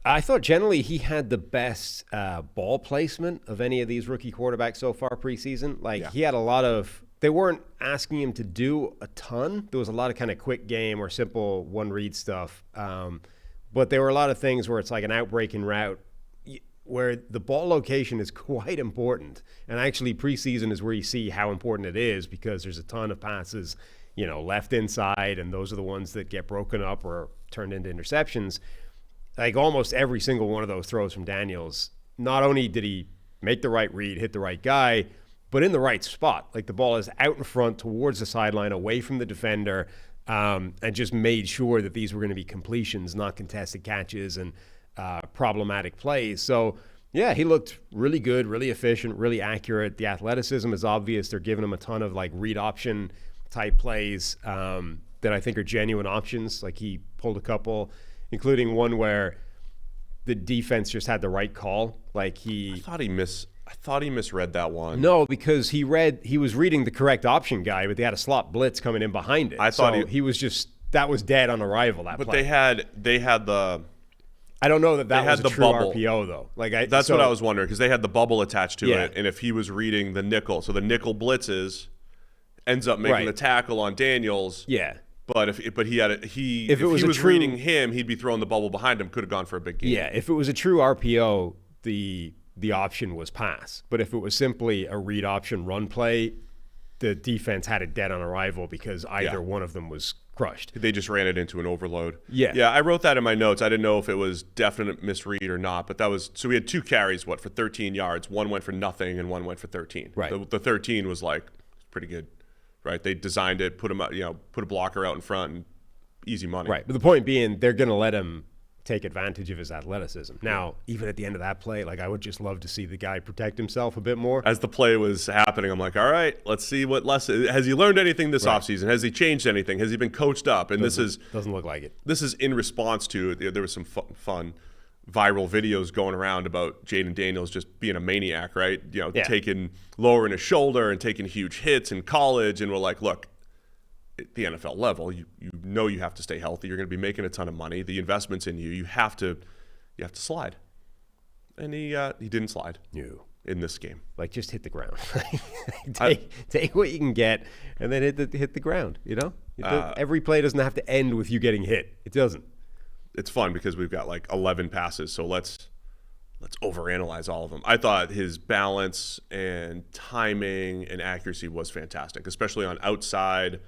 I thought generally he had the best ball placement of any of these rookie quarterbacks so far preseason. He had a lot of, they weren't asking him to do a ton. There was a lot of kind of quick game or simple one read stuff. But there were a lot of things where it's like an outbreaking route where the ball location is quite important. And actually preseason is where you see how important it is because there's a ton of passes, left inside, and those are the ones that get broken up or turned into interceptions. Like almost every single one of those throws from Daniels, not only did he make the right read, hit the right guy, but in the right spot. Like the ball is out in front towards the sideline, away from the defender, and just made sure that these were going to be completions, not contested catches and problematic plays. So, yeah, he looked really good, really efficient, really accurate. The athleticism is obvious. They're giving him a ton of like read option type plays that I think are genuine options. Like he pulled a couple, including one where the defense just had the right call. I thought he misread that one. No, because he was reading the correct option guy, but they had a slot blitz coming in behind it. I thought he was just, that was dead on arrival. That but play. they had the. I don't know that was the a true bubble. RPO though. That's what I was wondering because they had the bubble attached to Yeah. it, and if he was reading the nickel, so the nickel blitzes ends up making the tackle on Daniels. Yeah. But if he was reading him, he'd be throwing the bubble behind him. Could have gone for a big gain. Yeah, if it was a true RPO, the option was pass. But if it was simply a read option run play, the defense had it dead on arrival because either one of them was crushed. They just ran it into an overload. Yeah. Yeah, I wrote that in my notes. I didn't know if it was definite misread or not, but that was, so we had 2 carries, for 13 yards. One went for nothing and one went for 13. Right. The 13 was pretty good. Right, they designed it, put a blocker out in front, and easy money. Right, but the point being, they're going to let him take advantage of his athleticism. Now, even at the end of that play, I would just love to see the guy protect himself a bit more. As the play was happening, I'm like, all right, let's see what lesson. Has he learned anything this offseason? Has he changed anything? Has he been coached up? And doesn't look like it. This is in response to, there was some fun viral videos going around about Jayden Daniels just being a maniac, right? Taking lowering his shoulder and taking huge hits in college, and we're like, look, at the NFL level, you have to stay healthy. You're going to be making a ton of money. The investment's in you. You have to slide, and he didn't slide. No. In this game, just hit the ground. take what you can get, and then hit the ground. Every play doesn't have to end with you getting hit. It doesn't. It's fun because we've got 11 passes, so let's overanalyze all of them. I thought his balance and timing and accuracy was fantastic, especially on outside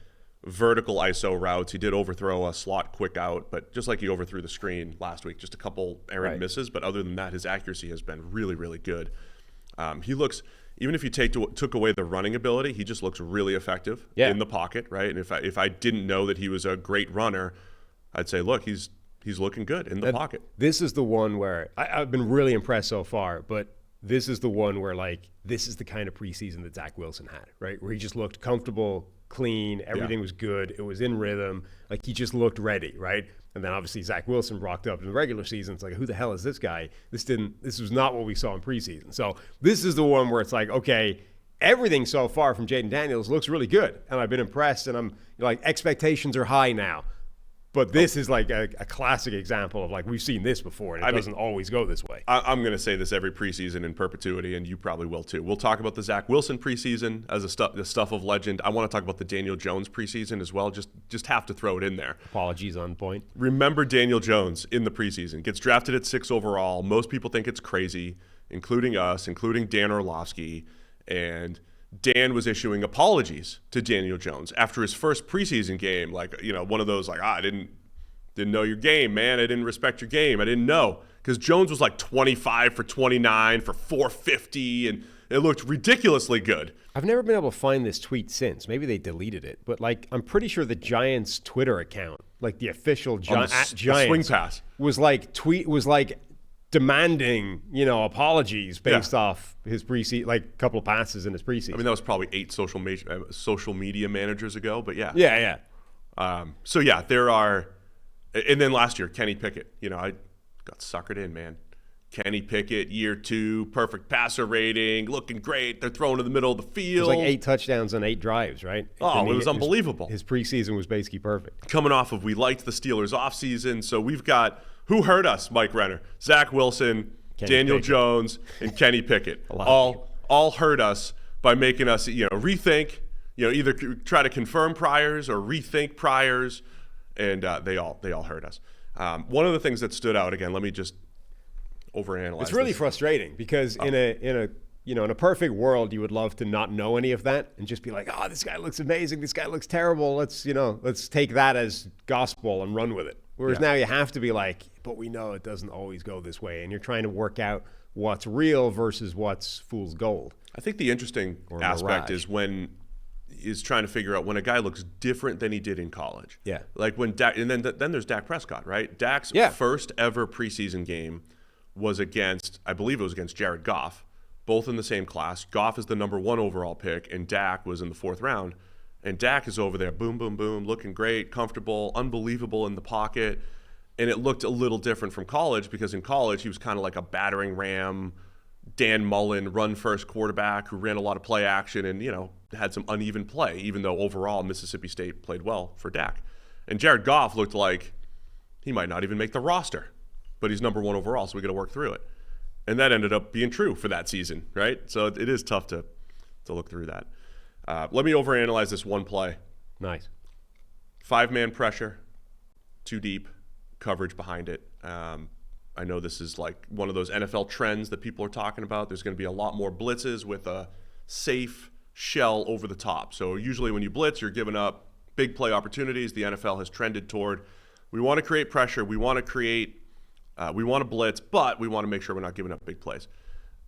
vertical ISO routes. He did overthrow a slot quick out, but just like he overthrew the screen last week, just a couple errant misses. But other than that, his accuracy has been really, really good. He looks, even if you took away the running ability, he just looks really effective in the pocket, right? And if I didn't know that he was a great runner, I'd say, look, he's looking good in the pocket. This is the one where I've been really impressed so far, but this is the one where this is the kind of preseason that Zach Wilson had, right? Where he just looked comfortable, clean, everything was good, it was in rhythm, he just looked ready, right? And then obviously Zach Wilson rocked up in the regular season. It's who the hell is this guy? This was not what we saw in preseason. So this is the one where it's okay, everything so far from Jayden Daniels looks really good, and I've been impressed, and I'm expectations are high now. But this is a classic example of we've seen this before, and it doesn't always go this way. I'm going to say this every preseason in perpetuity, and you probably will too. We'll talk about the Zach Wilson preseason as the stuff of legend. I want to talk about the Daniel Jones preseason as well. Just have to throw it in there. Apologies on point. Remember Daniel Jones in the preseason. Gets drafted at 6 overall. Most people think it's crazy, including us, including Dan Orlovsky, and Dan was issuing apologies to Daniel Jones after his first preseason game, one of those I didn't know your game, man. I didn't respect your game. I didn't know, because Jones was 25 for 29 for 450, and it looked ridiculously good. I've never been able to find this tweet since. Maybe they deleted it, but I'm pretty sure the Giants Twitter account, the official Giants swing pass, was demanding, apologies based off his preseason, couple of passes in his preseason. I mean, that was probably 8 social media managers ago, but yeah. Yeah. There are, and then last year, Kenny Pickett, I got suckered in, man. Kenny Pickett, year 2, perfect passer rating, looking great. They're throwing in the middle of the field. It was like 8 touchdowns on 8 drives, right? Oh, it was unbelievable. His preseason was basically perfect. Coming off of we liked the Steelers offseason, so we've got who hurt us, Mike Renner, Zach Wilson, Daniel Jones, and Kenny Pickett. all hurt us by making us rethink, either try to confirm priors or rethink priors, and they all hurt us. One of the things that stood out, again, let me just overanalyze. It's really frustrating because in a perfect world, you would love to not know any of that and just be like, oh, this guy looks amazing, this guy looks terrible. Let's take that as gospel and run with it. Whereas now you have to be like, but we know it doesn't always go this way, and you're trying to work out what's real versus what's fool's gold. I think the interesting aspect is trying to figure out when a guy looks different than he did in college. Yeah. Like when and then there's Dak Prescott, right? Dak's first ever preseason game was against, I believe it was against Jared Goff, both in the same class. Goff is the number 1 overall pick, and Dak was in the 4th round. And Dak is over there, boom, boom, boom, looking great, comfortable, unbelievable in the pocket. And it looked a little different from college because in college he was kind of like a battering ram, Dan Mullen, run-first quarterback who ran a lot of play action and, had some uneven play, even though overall Mississippi State played well for Dak. And Jared Goff looked like he might not even make the roster, but he's number 1 overall, so we got to work through it. And that ended up being true for that season, right? So it is tough to look through that. Let me overanalyze this one play. Nice. 5-man pressure, too deep, coverage behind it. I know this is like one of those NFL trends that people are talking about. There's going to be a lot more blitzes with a safe shell over the top. So usually when you blitz, you're giving up big play opportunities. The NFL has trended toward, we want to create pressure, we want to blitz, but we want to make sure we're not giving up big plays.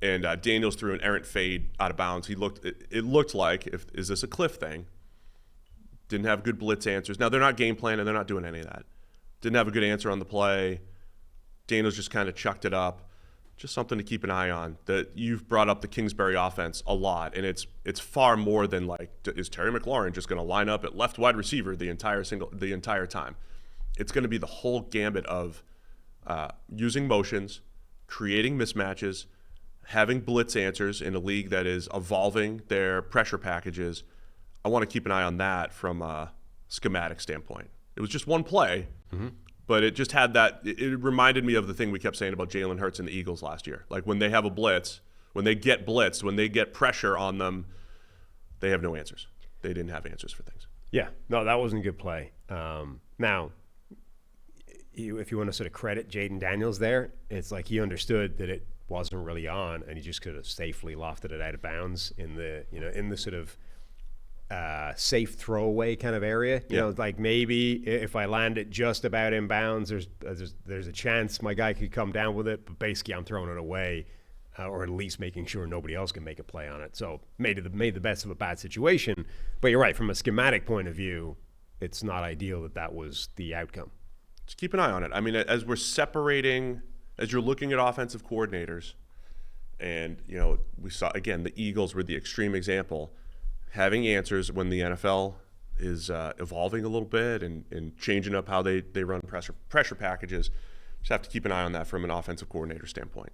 And Daniels threw an errant fade out of bounds. It looked like, is this a Cliff thing? Didn't have good blitz answers. Now, they're not game planning. They're not doing any of that. Didn't have a good answer on the play. Daniels just kind of chucked it up. Just something to keep an eye on. That you've brought up the Kingsbury offense a lot, and it's far more than like, is Terry McLaurin just going to line up at left wide receiver the entire time? It's going to be the whole gambit of using motions, creating mismatches, having blitz answers in a league that is evolving their pressure packages. I want to keep an eye on that from a schematic standpoint. It was just one play, but it just had that. It reminded me of the thing we kept saying about Jalen Hurts and the Eagles last year. Like when they have a blitz, when they get blitzed, when they get pressure on them, they have no answers. They didn't have answers for things. Yeah, no, that wasn't a good play. Now, if you want to sort of credit Jayden Daniels there, it's like he understood that it wasn't really on, and he just could have safely lofted it out of bounds in the sort of safe throwaway kind of area. You know, like maybe if I land it just about in bounds, there's a chance my guy could come down with it, but basically I'm throwing it away, or at least making sure nobody else can make a play on it. So made the best of a bad situation. But you're right, from a schematic point of view, it's not ideal that was the outcome. Just keep an eye on it. I mean, as we're separating, as you're looking at offensive coordinators, and we saw again the Eagles were the extreme example, having answers when the NFL is evolving a little bit and changing up how they run pressure packages. Just have to keep an eye on that from an offensive coordinator standpoint.